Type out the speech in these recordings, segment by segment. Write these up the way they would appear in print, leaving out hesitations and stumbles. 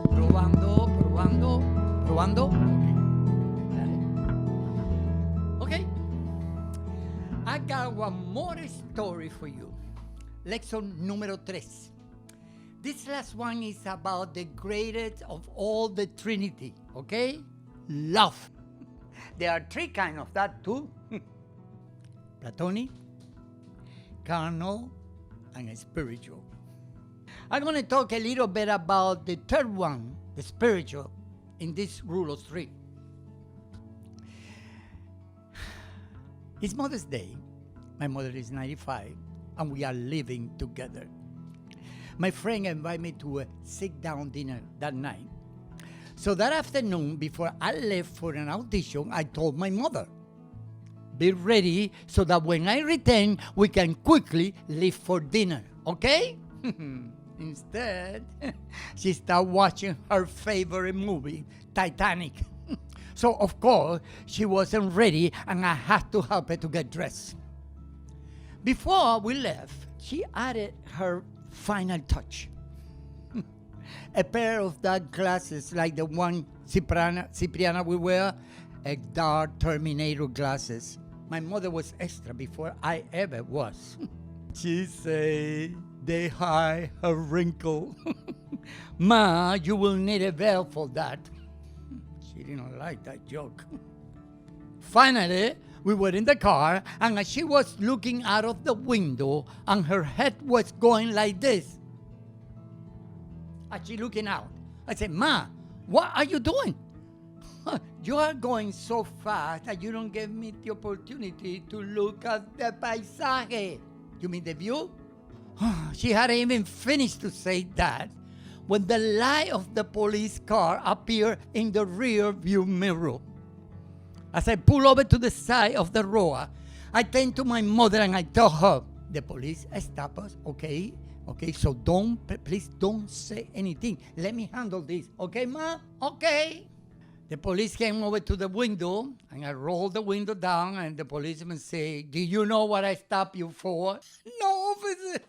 Probando, probando, probando. Okay. I got one more story for you. Lección número 3. This last one is about the greatest of all the Trinity, okay? Love. There are 3 kinds of that too. Platonic, carnal, and spiritual. I'm going to talk a little bit about the third one, the spiritual, in this rule of 3. It's Mother's Day. My mother is 95, and we are living together. My friend invited me to a sit-down dinner that night. So that afternoon, before I left for an audition, I told my mother, be ready so that when I return, we can quickly leave for dinner, okay? Instead, she started watching her favorite movie, Titanic. So, of course, she wasn't ready, and I had to help her to get dressed. Before we left, she added her final touch. A pair of dark glasses like the one Cipriana will wear, a dark Terminator glasses. My mother was extra before I ever was. She said they hide her wrinkle. Ma, you will need a veil for that. She didn't like that joke. Finally, we were in the car, and as she was looking out of the window, and her head was going like this, as she looking out, I said, Ma, what are you doing? You are going so fast that you don't give me the opportunity to look at the paisaje. You mean the view? She hadn't even finished to say that when the light of the police car appeared in the rear view mirror. As I pull over to the side of the road, I turn to my mother and I tell her, the police stop us, okay? Okay, so please don't say anything. Let me handle this, okay, Ma? Okay. The police came over to the window, and I rolled the window down, and the policeman said, do you know what I stopped you for? No, officer.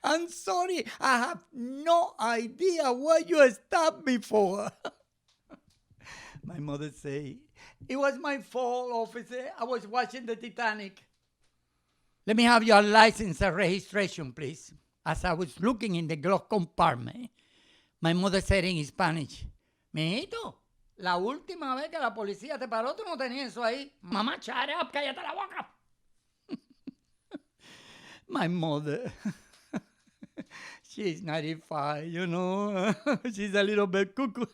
I'm sorry. I have no idea what you stopped me for. My mother said, it was my fault, officer. I was watching the Titanic. Let me have your license and registration, please. As I was looking in the glove compartment, my mother said in Spanish, Mijito, la última vez que la policía te paró, tú no tenías eso ahí. Mamá, shut up, cállate la boca. My mother, she's 95, you know. She's a little bit cuckoo.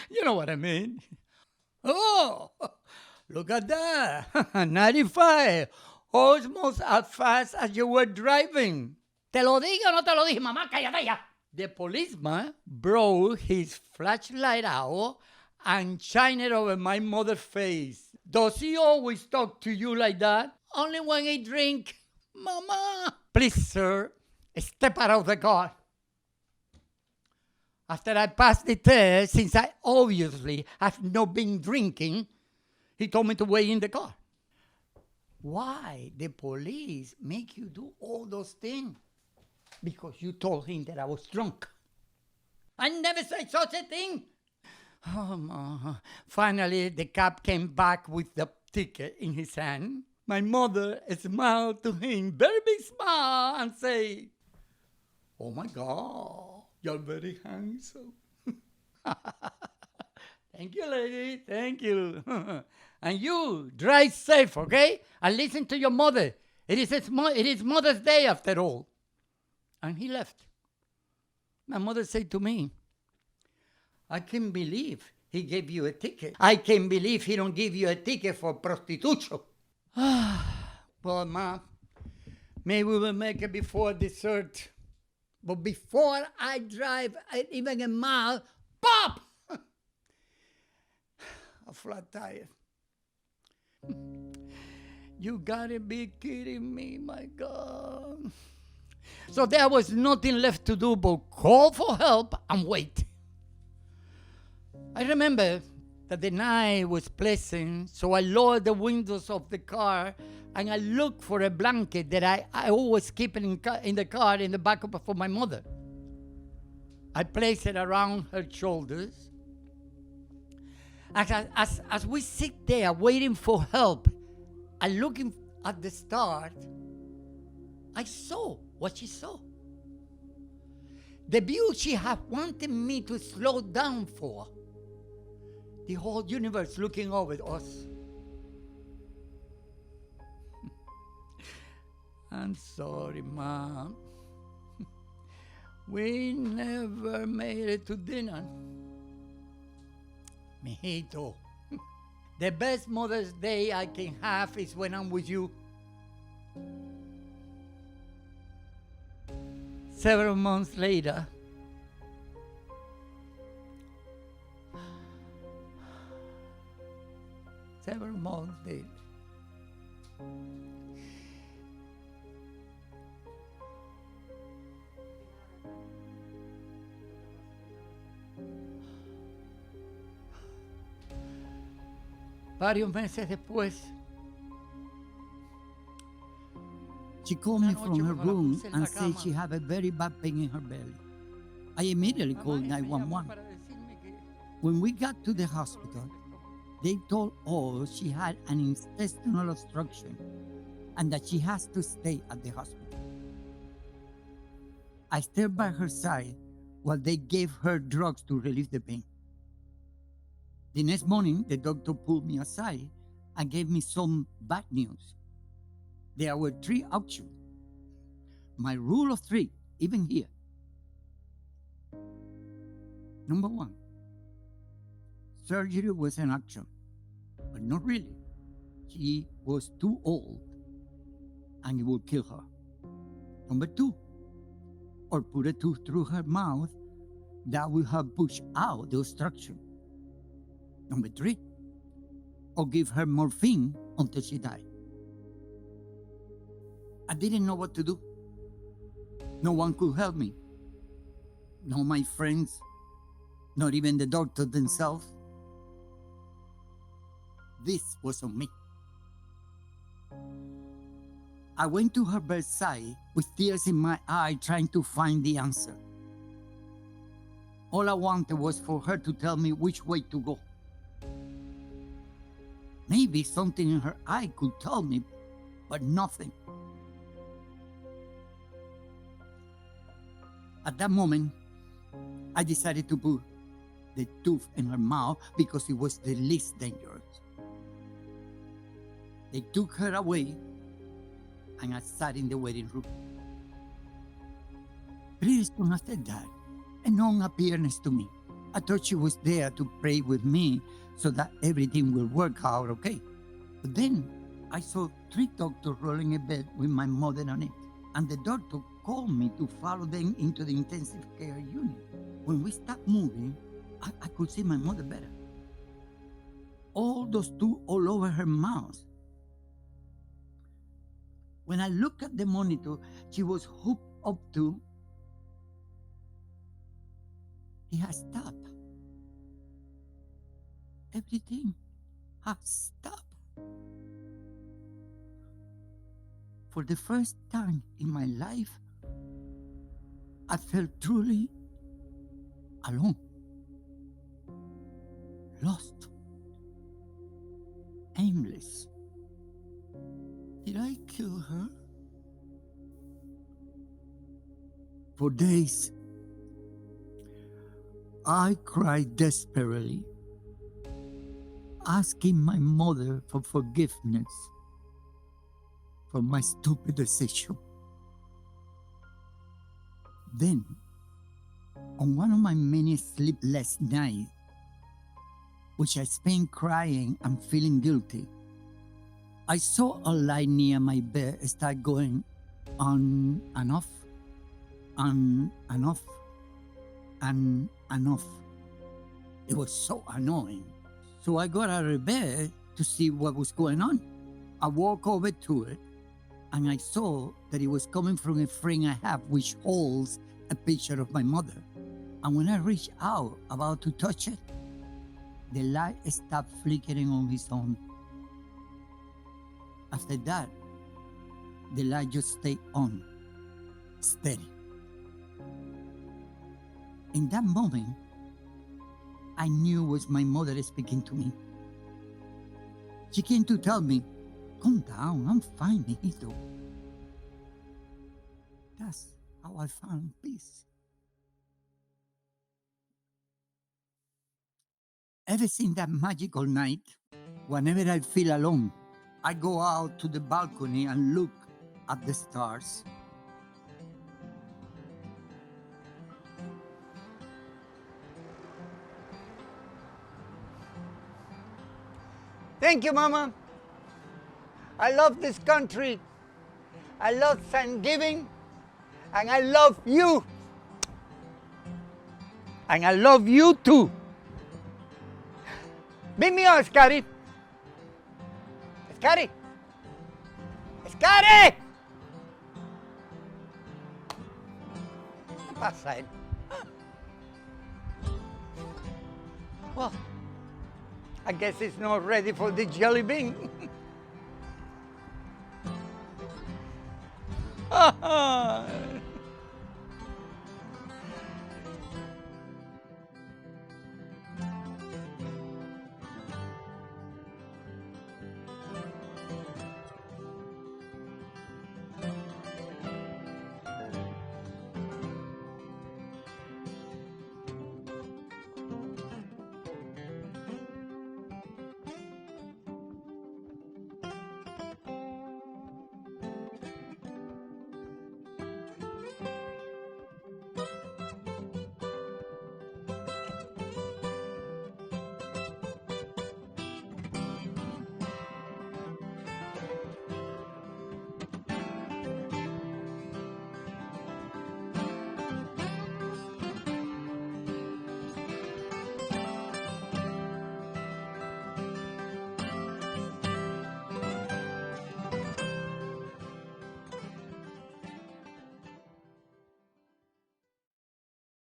You know what I mean. Oh, look at that. 95. Almost as fast as you were driving. ¿Te lo dije o no te lo dije? Mamá, cállate ya. The policeman brought his flashlight out and shined it over my mother's face. Does he always talk to you like that? Only when he drink. Mama. Please, sir, step out of the car. After I passed the test, since I obviously have not been drinking, he told me to wait in the car. Why the police make you do all those things? Because you told him that I was drunk. I never said such a thing. Oh, finally, the cop came back with the ticket in his hand. My mother smiled to him, very big smile, and said, oh my God, you're very handsome. Thank you, lady, thank you. And you, drive safe, okay? And listen to your mother. It is Mother's Day after all. And he left. My mother said to me, I can't believe he gave you a ticket. I can't believe he don't give you a ticket for prostitution. Well, Ma, maybe we'll make it before dessert. But before I drive even a mile, pop! A flat tire. You gotta be kidding me, my God. So there was nothing left to do but call for help and wait. I remember that the night was pleasant, so I lowered the windows of the car and I looked for a blanket that I always keep in the car in the back for my mother. I placed it around her shoulders. As we sit there waiting for help and looking at the stars, I saw what she saw. The view she had wanted me to slow down for. The whole universe looking over us. I'm sorry, Mom. We never made it to dinner. Mijito, the best Mother's Day I can have is when I'm with you. Several months later, varios meses después, she called me from her room and said she had a very bad pain in her belly. I immediately called 911. When we got to the hospital, they told us she had an intestinal obstruction and that she has to stay at the hospital. I stayed by her side while they gave her drugs to relieve the pain. The next morning, the doctor pulled me aside and gave me some bad news. There were 3 options. My rule of 3, even here. Number 1, surgery was an option, but not really. She was too old and it would kill her. Number 2, or put a tooth through her mouth that would have pushed out the obstruction. Number 3, or give her morphine until she died. I didn't know what to do. No one could help me. No my friends, not even the doctor themselves. This was on me. I went to her bedside with tears in my eye trying to find the answer. All I wanted was for her to tell me which way to go. Maybe something in her eye could tell me, but nothing. At that moment, I decided to put the tooth in her mouth because it was the least dangerous. They took her away and I sat in the waiting room. Pretty soon after that, a nun appeared next to me. I thought she was there to pray with me so that everything will work out okay. But then I saw 3 doctors rolling a bed with my mother on it, and the doctor called me to follow them into the intensive care unit. When we stopped moving, I could see my mother better. All those 2 all over her mouth. When I looked at the monitor she was hooked up to, it has stopped. Everything has stopped. For the first time in my life, I felt truly alone, lost, aimless. Did I kill her? For days, I cried desperately, asking my mother for forgiveness for my stupid decision. Then, on one of my many sleepless nights, which I spent crying and feeling guilty, I saw a light near my bed start going on and off, on and off, and off. It was so annoying. So I got out of bed to see what was going on. I walked over to it, and I saw that it was coming from a frame I have which holds a picture of my mother. And when I reached out about to touch it, the light stopped flickering on its own. After that, the light just stayed on, steady. In that moment, I knew it was my mother speaking to me. She came to tell me, calm down, I'm fine, mijito. That's how I found peace. Ever since that magical night, whenever I feel alone, I go out to the balcony and look at the stars. Thank you, Mama. I love this country. I love Thanksgiving. And I love you. And I love you too. Beat me up, Scotty. Scotty. Scotty! ¿Qué pasa él? Well, I guess it's not ready for the jelly bean.